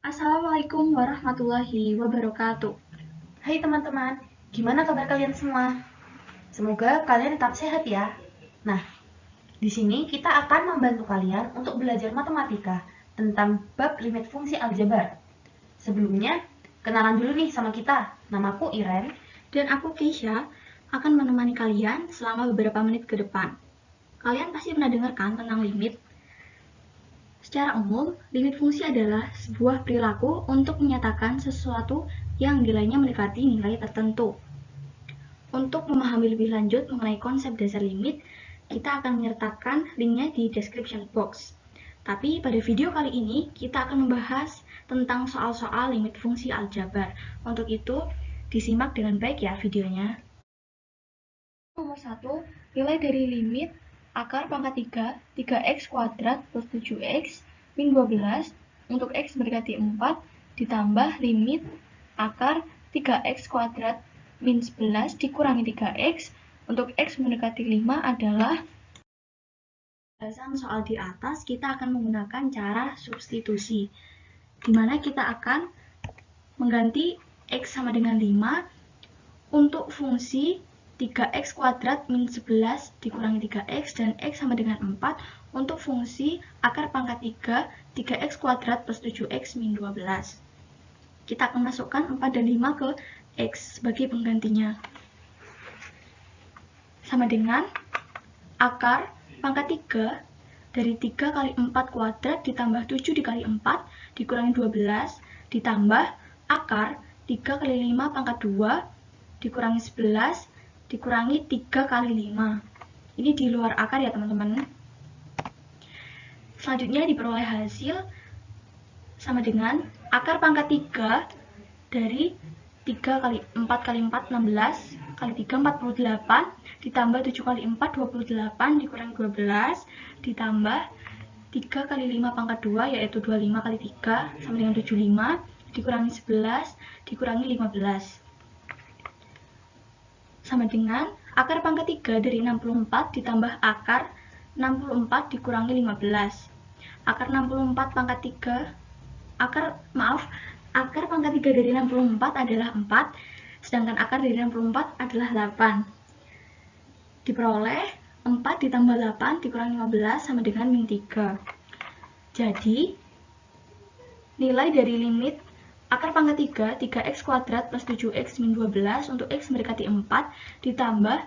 Assalamualaikum warahmatullahi wabarakatuh. Hai teman-teman, gimana kabar kalian semua? Semoga kalian tetap sehat ya. Nah, di sini kita akan membantu kalian untuk belajar matematika tentang bab limit fungsi aljabar. Sebelumnya, kenalan dulu nih sama kita. Namaku Iren. Dan aku Keisha akan menemani kalian selama beberapa menit ke depan. Kalian pasti pernah dengar kan tentang limit? Secara umum, limit fungsi adalah sebuah perilaku untuk menyatakan sesuatu yang nilainya mendekati nilai tertentu. Untuk memahami lebih lanjut mengenai konsep dasar limit, kita akan menyertakan linknya di description box. Tapi pada video kali ini, kita akan membahas tentang soal-soal limit fungsi aljabar. Untuk itu, disimak dengan baik ya videonya. Nomor 1, nilai dari limit akar pangkat 3, 3x kuadrat plus 7x min 12 untuk x mendekati 4 ditambah limit akar 3x kuadrat min 11 dikurangi 3x untuk x mendekati 5 adalah pembahasan soal di atas kita akan menggunakan cara substitusi, di mana kita akan mengganti x sama dengan 5 untuk fungsi 3x kuadrat min 11 dikurangi 3x dan x sama dengan 4 untuk fungsi akar pangkat 3 3x kuadrat plus 7x min 12. Kita akan masukkan 4 dan 5 ke x sebagai penggantinya. Sama dengan akar pangkat 3 dari 3 kali 4 kuadrat ditambah 7 dikali 4 dikurangi 12 ditambah akar 3 kali 5 pangkat 2 dikurangi 11 dikurangi 3 kali 5. Ini di luar akar ya teman-teman. Selanjutnya diperoleh hasil sama dengan akar pangkat 3 dari 3 kali 4 kali 4 16 kali 3 48 ditambah 7 kali 4 28 dikurangi 12 ditambah 3 kali 5 pangkat 2 yaitu 25 kali 3 sama dengan 75 dikurangi 11 dikurangi 15 sama dengan akar pangkat 3 dari 64 ditambah akar 64 dikurangi 15. Akar 64 pangkat 3 akar pangkat 3 dari 64 adalah 4, sedangkan akar dari 64 adalah 8. Diperoleh 4 ditambah 8 dikurangi 15 sama dengan min 3. Jadi, nilai dari limit akar pangkat 3, 3x kuadrat plus 7x min 12 untuk x mendekati 4 ditambah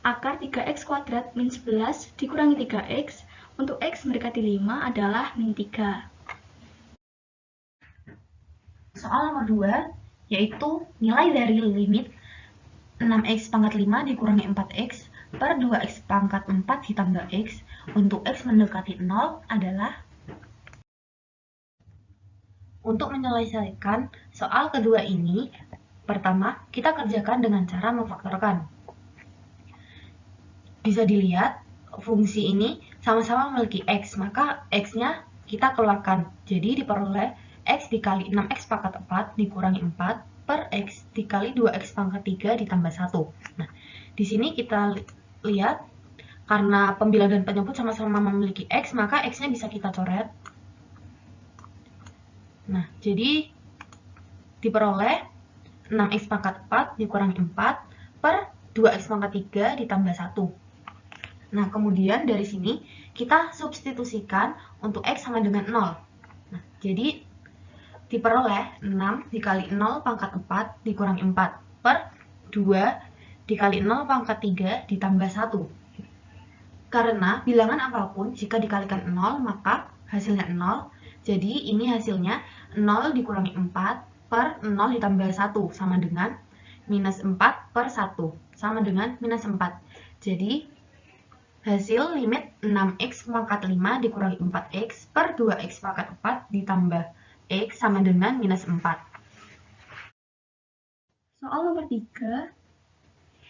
akar 3x kuadrat min 11 dikurangi 3x untuk x mendekati 5 adalah min 3. Soal nomor 2, yaitu nilai dari limit 6x pangkat 5 dikurangi 4x per 2x pangkat 4 ditambah x untuk x mendekati 0 adalah. Untuk menyelesaikan soal kedua ini, pertama kita kerjakan dengan cara memfaktorkan. Bisa dilihat fungsi ini sama-sama memiliki x, maka x-nya kita keluarkan. Jadi diperoleh x dikali 6x pangkat 4 dikurangi 4 per x dikali 2x pangkat 3 ditambah 1. Nah, di sini kita lihat karena pembilang dan penyebut sama-sama memiliki x, maka x-nya bisa kita coret. Nah, jadi diperoleh 6x pangkat 4 dikurangi 4 per 2x pangkat 3 ditambah 1. Nah, kemudian dari sini kita substitusikan untuk x sama dengan 0. Nah, jadi diperoleh 6 dikali 0 pangkat 4 dikurangi 4 per 2 dikali 0 pangkat 3 ditambah 1. Karena bilangan apapun jika dikalikan 0 maka hasilnya 0. Jadi ini hasilnya 0 dikurangi 4 per 0 ditambah 1 sama dengan minus 4 per 1 sama dengan minus 4. Jadi hasil limit 6x pangkat 5 dikurangi 4x per 2x pangkat 4 ditambah x sama dengan minus 4. Soal nomor 3,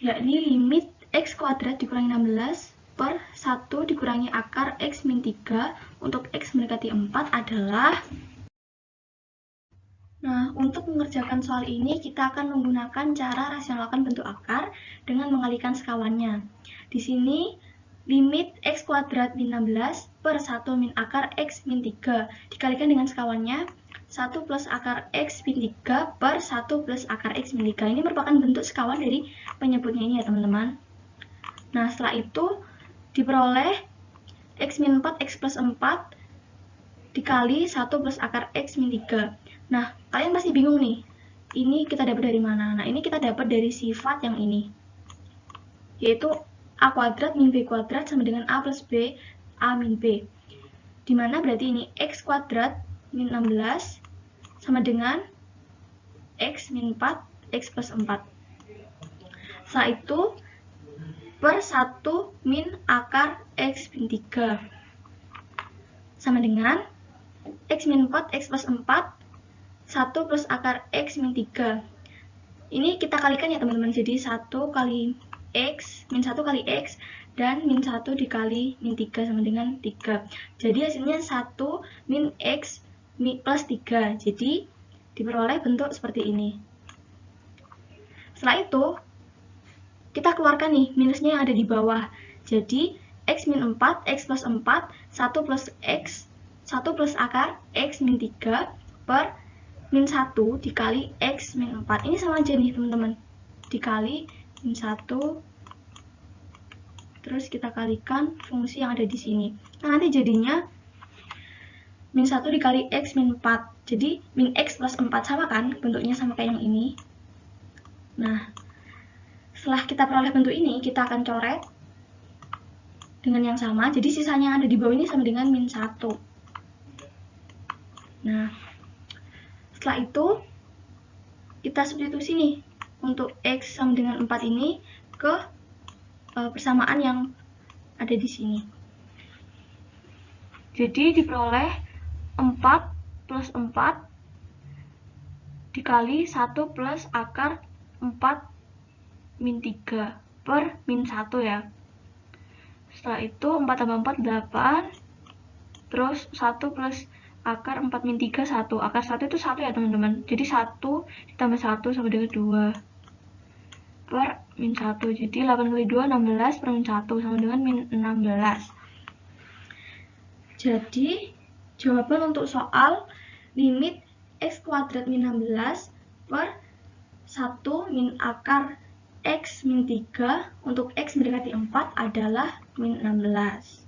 yakni limit x kuadrat dikurangi 16 per 1 dikurangi akar x min 3 untuk x mendekati 4 adalah. Nah, untuk mengerjakan soal ini kita akan menggunakan cara rasionalkan bentuk akar dengan mengalihkan sekawannya. Di sini limit x kuadrat min 16 per 1 min akar x min 3 dikalikan dengan sekawannya 1 plus akar X min 3 per 1 plus akar X min 3. Ini merupakan bentuk sekawan dari penyebutnya ini ya teman-teman. Nah, setelah itu diperoleh X min 4 X plus 4 dikali 1 plus akar X min 3. Nah, kalian pasti bingung nih, ini kita dapat dari mana? Nah, ini kita dapat dari sifat yang ini, yaitu A kuadrat min B kuadrat sama dengan A plus B, A min B. Dimana berarti ini X kuadrat min 16 sama dengan X min 4, X plus 4. Setelah itu, per 1 min akar X min 3. Sama dengan X min 4, X plus 4, 1 plus akar X min 3. Ini kita kalikan ya teman-teman, jadi 1 kali X, min 1 kali X, dan min 1 dikali min 3 sama dengan 3. Jadi hasilnya 1 min X plus 3. Jadi diperoleh bentuk seperti ini. Setelah itu, kita keluarkan nih minusnya yang ada di bawah. Jadi X min 4, X plus 4, 1 plus X, 1 plus akar X min 3 per min 1 dikali X min 4. Ini sama aja nih teman-teman. Dikali min 1, terus kita kalikan fungsi yang ada di sini. Nah, nanti jadinya min 1 dikali X min 4. Jadi min X plus 4 sama kan? Bentuknya sama kayak yang ini. Nah, setelah kita peroleh bentuk ini, kita akan coret dengan yang sama. Jadi sisanya yang ada di bawah ini sama dengan min 1. Nah, setelah itu kita substitusi nih untuk X sama dengan 4 ini ke persamaan yang ada di sini. Jadi diperoleh 4 plus 4 dikali 1 plus akar 4 min 3 per min 1 ya. Setelah itu 4 tambah 4, 8. Terus 1 plus akar 4 min 3, 1. Akar 1 itu 1 ya teman-teman. Jadi 1 ditambah 1 sama dengan 2 per min 1. Jadi 8 kali 2, 16 per min 1 sama dengan min 16. Jadi jawaban untuk soal limit X kuadrat min 16 per 1 min akar X min 3 untuk X mendekati 4 adalah min 16.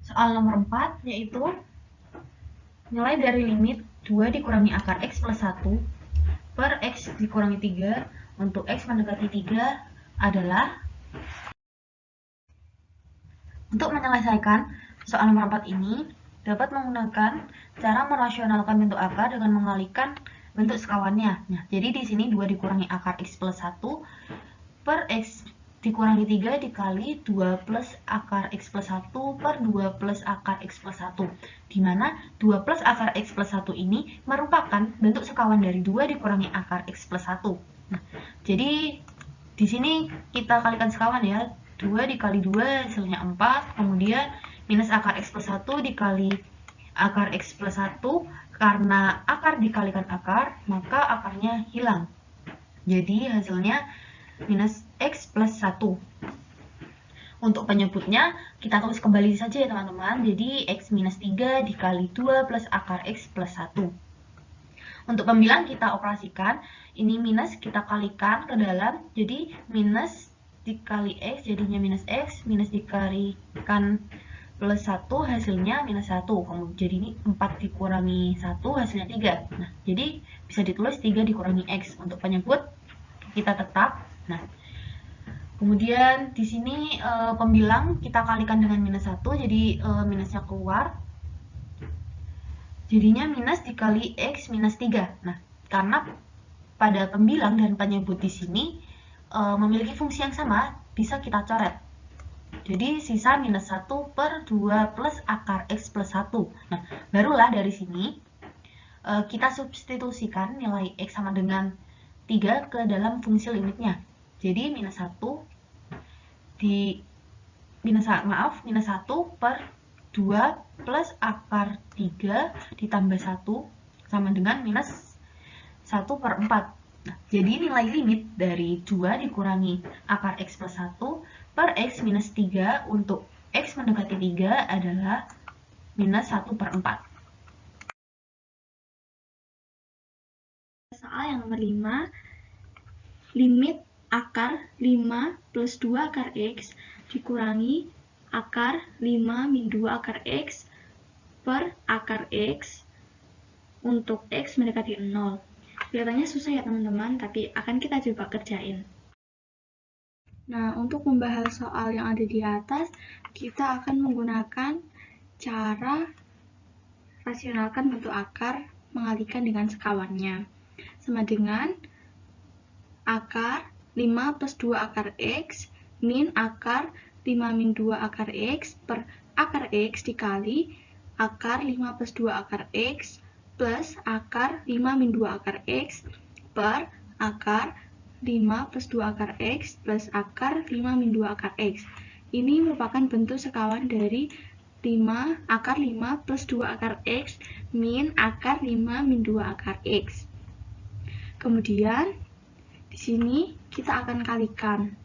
Soal nomor 4 yaitu nilai dari limit 2 dikurangi akar X plus 1 per X dikurangi 3 untuk X mendekati 3 adalah. Untuk menyelesaikan soal nomor 4 ini, dapat menggunakan cara merasionalkan bentuk akar dengan mengalihkan bentuk sekawannya. Nah, jadi di sini 2 dikurangi akar X plus 1 per X dikurangi 3 dikali 2 plus akar X plus 1 per 2 plus akar X plus 1. Dimana 2 plus akar X plus 1 ini merupakan bentuk sekawan dari 2 dikurangi akar X plus 1. Nah, jadi di sini kita kalikan sekawan ya. 2 dikali 2 hasilnya 4, kemudian minus akar X plus 1 dikali akar X plus 1, karena akar dikalikan akar, maka akarnya hilang. Jadi hasilnya minus X plus 1. Untuk penyebutnya, kita tulis kembali saja ya teman-teman. Jadi X minus 3 dikali 2 plus akar X plus 1. Untuk pembilang kita operasikan, ini minus kita kalikan ke dalam, jadi minus dikali X jadinya minus X, minus dikalikan plus 1 hasilnya minus 1. Jadi ini 4 dikurangi 1 hasilnya 3. Nah, jadi bisa ditulis 3 dikurangi X. Untuk penyebut kita tetap. Nah, kemudian di sini pembilang kita kalikan dengan minus 1, jadi minusnya keluar. Jadinya minus dikali X minus 3. Nah, karena pada pembilang dan penyebut di sini memiliki fungsi yang sama, bisa kita coret. Jadi sisa minus 1 per 2 plus akar X plus 1. Nah, barulah dari sini kita substitusikan nilai X sama dengan 3 ke dalam fungsi limitnya. Jadi minus 1 minus 1 per 2 plus akar 3 ditambah 1 sama dengan minus 1 per 4. Nah, jadi nilai limit dari 2 dikurangi akar X plus 1 per X minus 3 untuk X mendekati 3 adalah minus 1/4. Soal yang nomor 5, limit akar 5 plus 2 akar X dikurangi akar 5 min 2 akar X per akar X untuk X mendekati 0. Kelihatannya susah ya teman-teman, tapi akan kita coba kerjain. Nah, untuk membahas soal yang ada di atas, kita akan menggunakan cara rasionalkan bentuk akar mengalihkan dengan sekawannya. Sama dengan akar 5 plus 2 akar X min akar 5 min 2 akar X per akar X dikali akar 5 plus 2 akar X plus akar 5 min 2 akar X per akar 5 plus 2 akar X plus akar 5 min 2 akar X. Ini merupakan bentuk sekawan dari akar 5 plus 2 akar X min akar 5 min 2 akar X. Kemudian di sini kita akan kalikan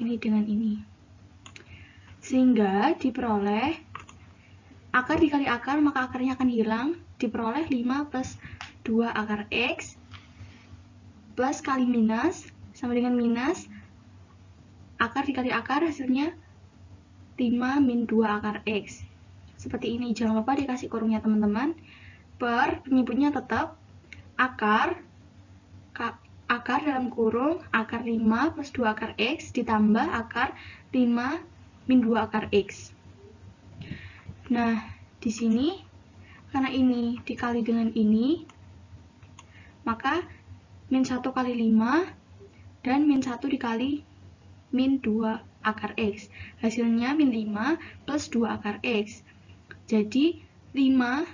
ini dengan ini, sehingga diperoleh akar dikali akar, maka akarnya akan hilang, diperoleh 5 plus 2 akar X plus kali minus sama dengan minus akar dikali akar, hasilnya 5 min 2 akar X. Seperti ini, jangan lupa dikasih kurungnya teman-teman. Per penyebutnya tetap akar dalam kurung akar 5 plus 2 akar X ditambah akar 5 min 2 akar X. Nah, di sini karena ini dikali dengan ini, maka min 1 kali 5 dan min 1 dikali min 2 akar X. Hasilnya min 5 plus 2 akar X. Jadi 5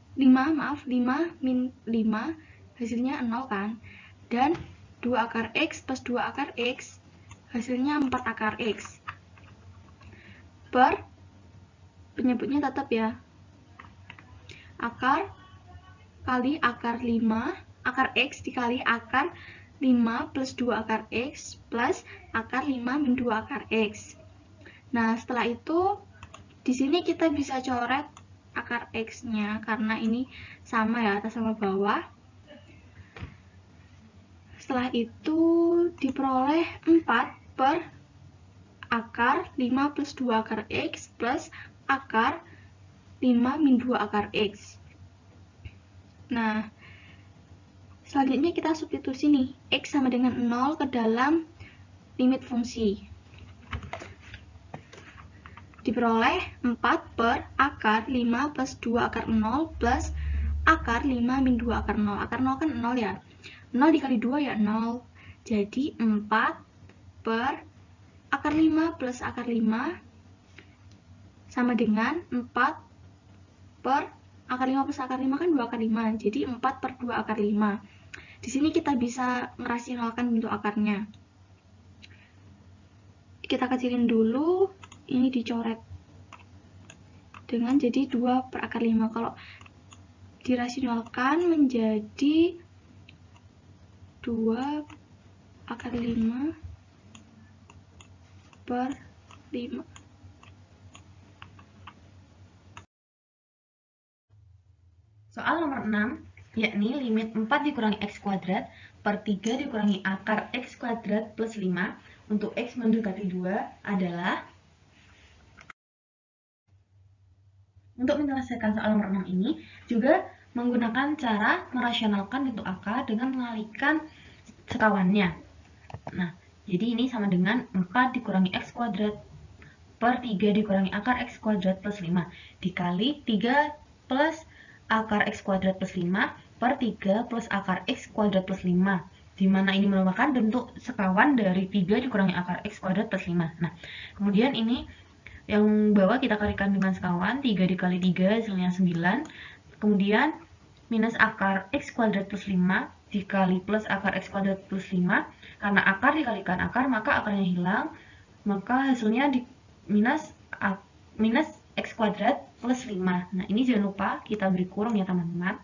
min 5 hasilnya 0 kan, dan 2 akar X plus 2 akar X hasilnya 4 akar X. Per penyebutnya tetap ya, akar kali akar 5 akar X dikali akar 5 plus 2 akar X plus akar 5 min 2 akar X. Nah, setelah itu di sini kita bisa coret akar X-nya karena ini sama ya, atas sama bawah. Setelah itu diperoleh 4 per akar 5 plus 2 akar X plus akar 5 min 2 akar X. Nah, selanjutnya kita substitusi nih, X sama dengan 0 ke dalam limit fungsi. Diperoleh 4 per akar 5 plus 2 akar 0 plus akar 5 min 2 akar 0. Akar 0 kan 0 ya. 0 dikali 2 ya 0. Jadi 4 per akar 5 plus akar 5 sama dengan 4 per akar 5 plus akar 5 kan 2 akar 5. Jadi 4 per 2 akar 5. Di sini kita bisa merasionalkan bentuk akarnya. Kita kecilin dulu, ini dicoret dengan jadi 2 per akar 5. Kalau dirasionalkan menjadi 2 akar 5 per 5. Soal nomor 6, yakni limit 4 dikurangi X kuadrat per 3 dikurangi akar X kuadrat plus 5 untuk X mendekati 2 adalah. Untuk menyelesaikan soal nomor 6 ini juga menggunakan cara merasionalkan bentuk akar dengan mengalihkan sekawannya. Nah, jadi ini sama dengan 4 dikurangi X kuadrat per 3 dikurangi akar X kuadrat plus 5 dikali 3 plus akar X kuadrat plus 5 per 3 plus akar X kuadrat plus 5, di mana ini merupakan bentuk sekawan dari 3 dikurangi akar X kuadrat plus 5. Nah, kemudian ini yang bawah kita kalikan dengan sekawan, 3 dikali 3 hasilnya 9. Kemudian minus akar X kuadrat plus 5 dikali plus akar X kuadrat plus 5. Karena akar dikalikan akar, maka akarnya hilang. Maka hasilnya di minus X kuadrat plus 5. Nah, ini jangan lupa kita beri kurung ya teman-teman.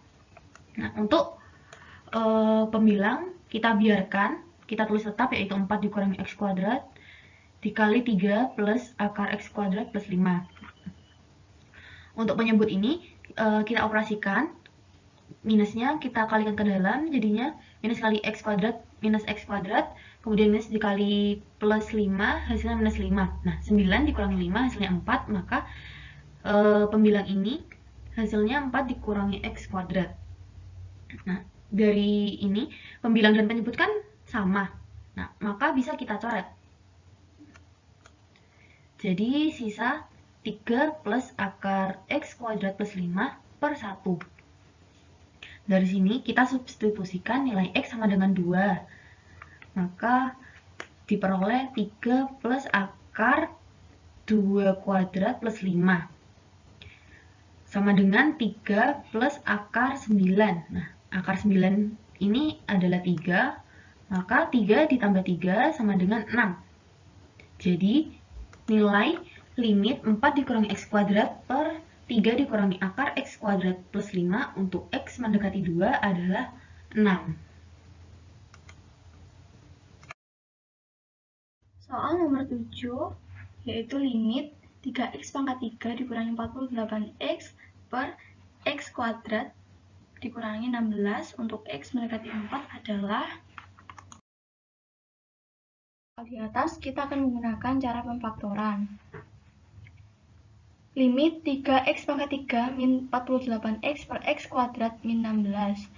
Nah, untuk pembilang kita biarkan kita tulis tetap, yaitu 4 dikurangi X kuadrat dikali 3 plus akar X kuadrat plus 5. Untuk penyebut ini, kita operasikan, minusnya kita kalikan ke dalam, jadinya minus kali X kuadrat minus X kuadrat, kemudian minus dikali plus 5, hasilnya minus 5. Nah, 9 dikurangi 5, hasilnya 4, maka pembilang ini hasilnya 4 dikurangi X kuadrat. Nah, dari ini, pembilang dan penyebut kan sama. Nah, maka bisa kita coret. Jadi, sisa 3 plus akar X kuadrat plus 5 per 1. Dari sini kita substitusikan nilai X sama dengan 2. Maka diperoleh 3 plus akar 2 kuadrat plus 5. Sama dengan 3 plus akar 9. Nah, akar 9 ini adalah 3. Maka 3 ditambah 3 sama dengan 6. Jadi, nilai limit 4 dikurangi X kuadrat per 3 dikurangi akar X kuadrat plus 5 untuk X mendekati 2 adalah 6. Soal nomor 7, yaitu limit 3x pangkat 3 dikurangi 48x per x kuadrat dikurangi 16 untuk x mendekati 4 adalah. Di atas kita akan menggunakan cara pemfaktoran. Limit 3x pangkat 3 min 48x per x kuadrat min 16.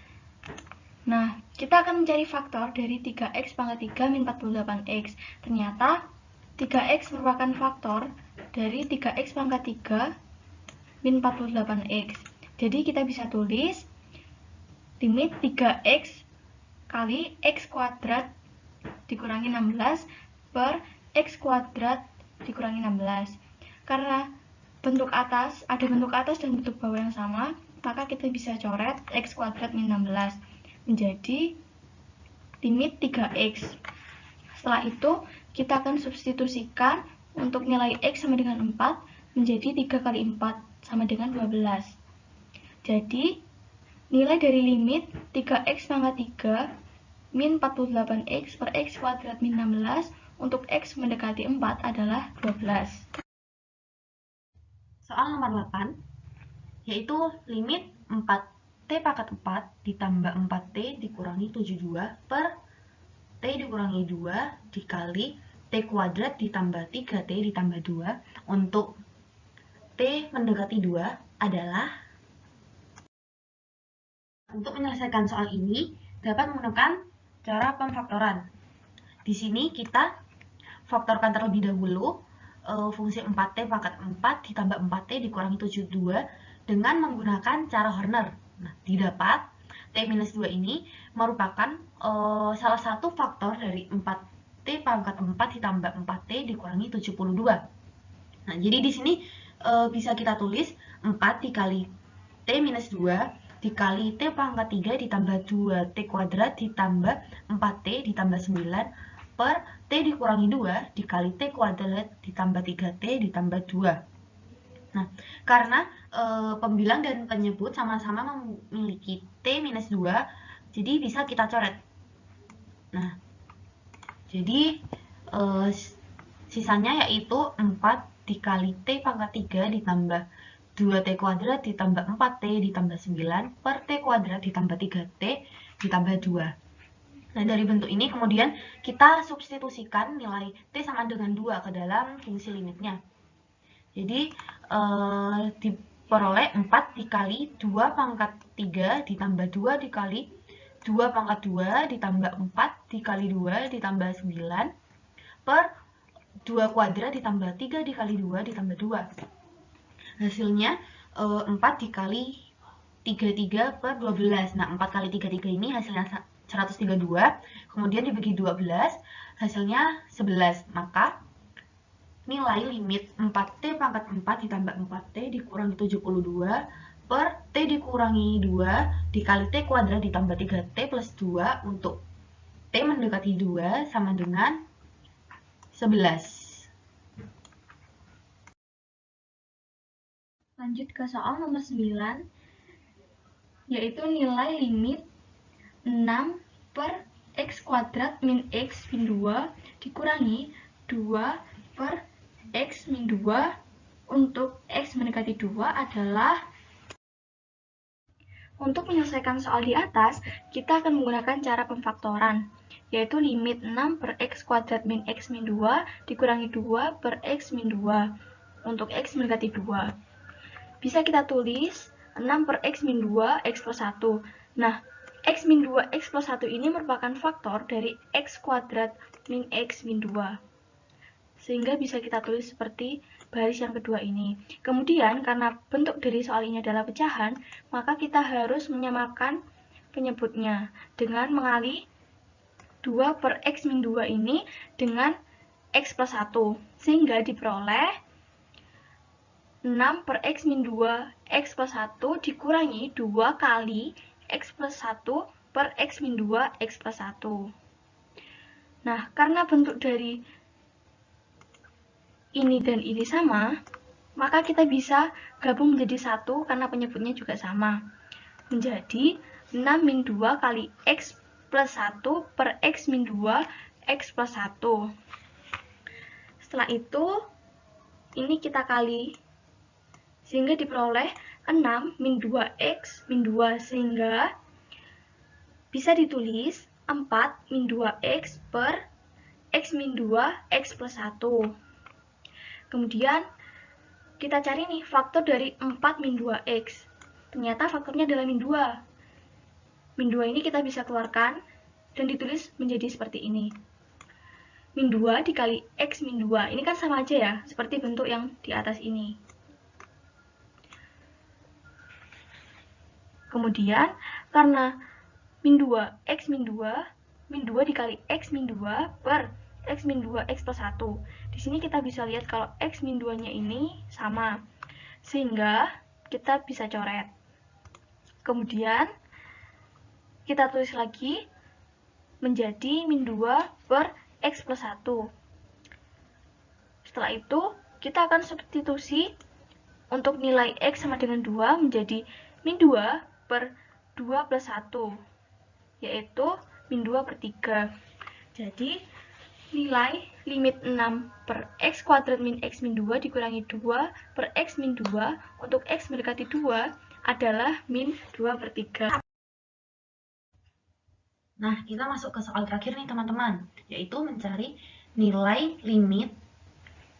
Nah, kita akan mencari faktor dari 3x pangkat 3 min 48x. Ternyata 3x merupakan faktor dari 3x pangkat 3 min 48x. Jadi kita bisa tulis limit 3x kali x kuadrat dikurangi 16 per x kuadrat dikurangi 16. Karena ada bentuk atas dan bentuk bawah yang sama, maka kita bisa coret x kuadrat min 16 menjadi limit 3x. Setelah itu, kita akan substitusikan untuk nilai x sama dengan 4 menjadi 3 kali 4 sama dengan 12. Jadi, nilai dari limit 3x pangkat 3 min 48x per x kuadrat min 16 untuk x mendekati 4 adalah 12. Soal nomor 8, yaitu limit 4t pangkat 4 ditambah 4t dikurangi 72 per t dikurangi 2 dikali t kuadrat ditambah 3t ditambah 2 untuk t mendekati 2 adalah. Untuk menyelesaikan soal ini, dapat menggunakan cara pemfaktoran. Di sini kita faktorkan terlebih dahulu fungsi 4t pangkat 4 ditambah 4t dikurangi 72 dengan menggunakan cara Horner. Nah, didapat t minus 2 ini merupakan salah satu faktor dari 4t pangkat 4 ditambah 4t dikurangi 72. Nah, jadi di sini bisa kita tulis 4 dikali t minus 2 dikali t pangkat 3 ditambah 2t kuadrat ditambah 4t ditambah 9 per t dikurangi 2 dikali t kuadrat ditambah 3t ditambah 2. Nah, karena pembilang dan penyebut sama-sama memiliki t minus 2, jadi bisa kita coret. Nah, jadi sisanya yaitu 4 dikali t pangkat 3 ditambah 2t kuadrat ditambah 4t ditambah 9 per t kuadrat ditambah 3t ditambah 2. Nah, dari bentuk ini kemudian kita substitusikan nilai t sama dengan 2 ke dalam fungsi limitnya. Jadi, diperoleh 4 dikali 2 pangkat 3 ditambah 2 dikali 2 pangkat 2 ditambah 4 dikali 2 ditambah 9 per 2 kuadrat ditambah 3 dikali 2 ditambah 2. Hasilnya 4 dikali 33 per 12. Nah, 4 kali 33 ini hasilnya 132, kemudian dibagi 12, hasilnya 11. Maka nilai limit 4t pangkat 4 ditambah 4t dikurangi 72 per t dikurangi 2 dikali t kuadrat ditambah 3t plus 2 untuk t mendekati 2 sama dengan 11. Lanjut ke soal nomor 9, yaitu nilai limit 6 per X kuadrat min X min 2 dikurangi 2 per X min 2 untuk X mendekati 2 adalah, untuk menyelesaikan soal di atas, kita akan menggunakan cara pemfaktoran, yaitu limit 6 per X kuadrat min X min 2 dikurangi 2 per X min 2 untuk X mendekati 2. Bisa kita tulis 6 per X min 2 X plus 1. Nah, X min 2 X plus 1 ini merupakan faktor dari X kuadrat min X min 2. Sehingga bisa kita tulis seperti baris yang kedua ini. Kemudian, karena bentuk dari soal ini adalah pecahan, maka kita harus menyamakan penyebutnya dengan mengali 2 per X min 2 ini dengan X plus 1. Sehingga diperoleh 6 per X min 2 X plus 1 dikurangi 2 kali X plus 1 per X min 2 X plus 1. Nah, karena bentuk dari ini dan ini sama, maka kita bisa gabung menjadi satu karena penyebutnya juga sama. Menjadi 6 min 2 kali X plus 1 per X min 2 X plus 1. Setelah itu, ini kita kali, sehingga diperoleh 6 min 2X min 2, sehingga bisa ditulis 4 min 2X per X min 2 X plus 1. Kemudian kita cari nih faktor dari 4 min 2x. Ternyata faktornya adalah min 2. Min 2 ini kita bisa keluarkan dan ditulis menjadi seperti ini. Min 2 dikali x min 2. Ini kan sama aja ya, seperti bentuk yang di atas ini. Kemudian karena min 2 x min 2 dikali x min 2 per X min 2 X plus 1. Di sini kita bisa lihat kalau X min 2 nya ini sama, sehingga kita bisa coret. Kemudian kita tulis lagi menjadi min 2 per X plus 1. Setelah itu kita akan substitusi untuk nilai X sama dengan 2 menjadi min 2 per 2 plus 1, yaitu min 2 per 3. Jadi nilai limit 6 per X kuadrat min X min 2 dikurangi 2 per X min 2 untuk X mendekati 2 adalah min 2 per 3. Nah, kita masuk ke soal terakhir nih teman-teman, yaitu mencari nilai limit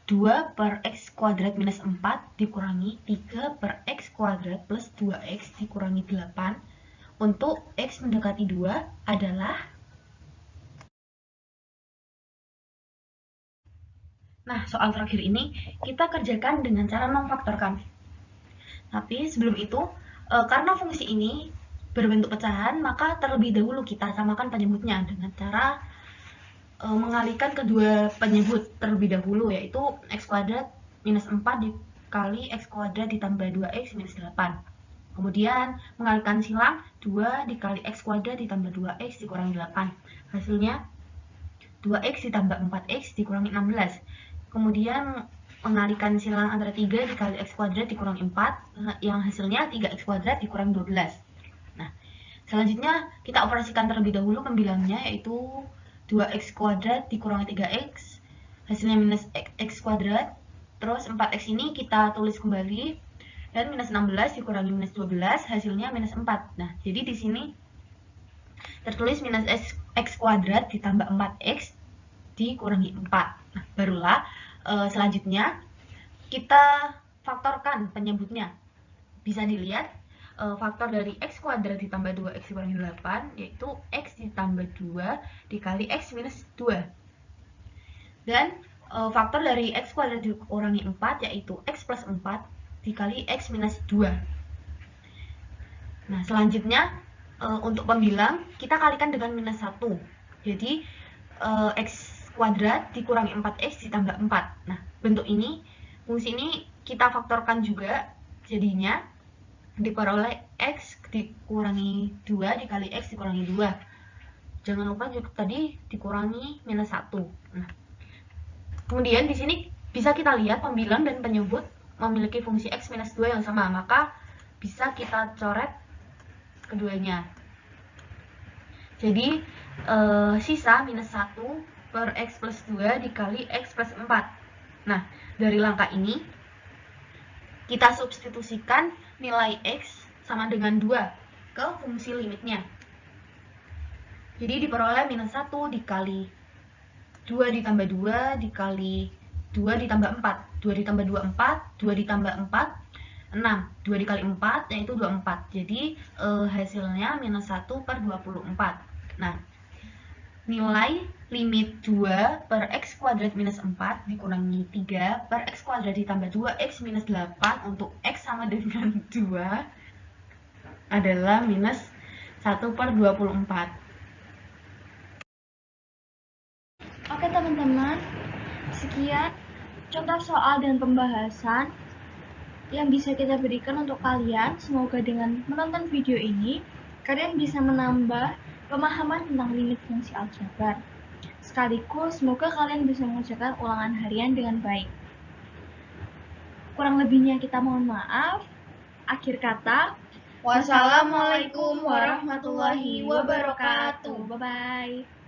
2 per X kuadrat minus 4 dikurangi 3 per X kuadrat plus 2X dikurangi 8 untuk X mendekati 2 adalah. Nah, soal terakhir ini kita kerjakan dengan cara memfaktorkan. Tapi sebelum itu, karena fungsi ini berbentuk pecahan, maka terlebih dahulu kita samakan penyebutnya dengan cara mengalihkan kedua penyebut terlebih dahulu, yaitu X kuadrat minus 4 dikali X kuadrat ditambah 2X minus 8. Kemudian mengalihkan silang 2 dikali X kuadrat ditambah 2X dikurangi 8. Hasilnya 2X ditambah 4X dikurangi 16. Kemudian mengalihkan silang antara 3 dikali X kuadrat dikurangi 4, yang hasilnya 3X kuadrat dikurangi 12. Nah, selanjutnya kita operasikan terlebih dahulu pembilangnya, yaitu 2X kuadrat dikurangi 3X, hasilnya minus X kuadrat. Terus 4X ini kita tulis kembali, dan minus 16 dikurangi minus 12, hasilnya minus 4. Nah, jadi di sini tertulis minus X kuadrat ditambah 4X dikurangi 4. Nah, barulah selanjutnya kita faktorkan penyebutnya. Bisa dilihat faktor dari X kuadrat ditambah 2X dikurangi 8, yaitu X ditambah 2 dikali X minus 2. Dan faktor dari X kuadrat dikurangi 4, yaitu X plus 4 dikali X minus 2. Nah, selanjutnya untuk pembilang kita kalikan dengan minus 1. Jadi X kuadrat dikurangi 4X ditambah 4. Nah, bentuk ini, fungsi ini kita faktorkan juga, jadinya diperoleh X dikurangi 2 dikali X dikurangi 2. Jangan lupa juga tadi dikurangi minus 1. Nah, kemudian di sini bisa kita lihat pembilang dan penyebut memiliki fungsi X minus 2 yang sama, maka bisa kita coret keduanya. Jadi sisa minus 1 per X plus 2 dikali X plus 4. Nah, dari langkah ini, kita substitusikan nilai X sama dengan 2 ke fungsi limitnya. Jadi diperoleh minus 1 dikali 2 ditambah 2 dikali 2 ditambah 4. 2 ditambah 2, 4. 2 ditambah 4, 6. 2 dikali 4 yaitu 24. Jadi hasilnya minus 1 per 24. Nah, nilai limit 2 per X kuadrat minus 4 dikurangi 3 per X kuadrat ditambah 2X minus 8 untuk X sama dengan 2 adalah minus 1 per 24. Oke teman-teman, sekian contoh soal dan pembahasan yang bisa kita berikan untuk kalian. Semoga dengan menonton video ini, kalian bisa menambah pemahaman tentang limit fungsi aljabar. Sekaligus, semoga kalian bisa mengerjakan ulangan harian dengan baik. Kurang lebihnya kita mohon maaf. Akhir kata, wassalamualaikum warahmatullahi wabarakatuh. Bye-bye.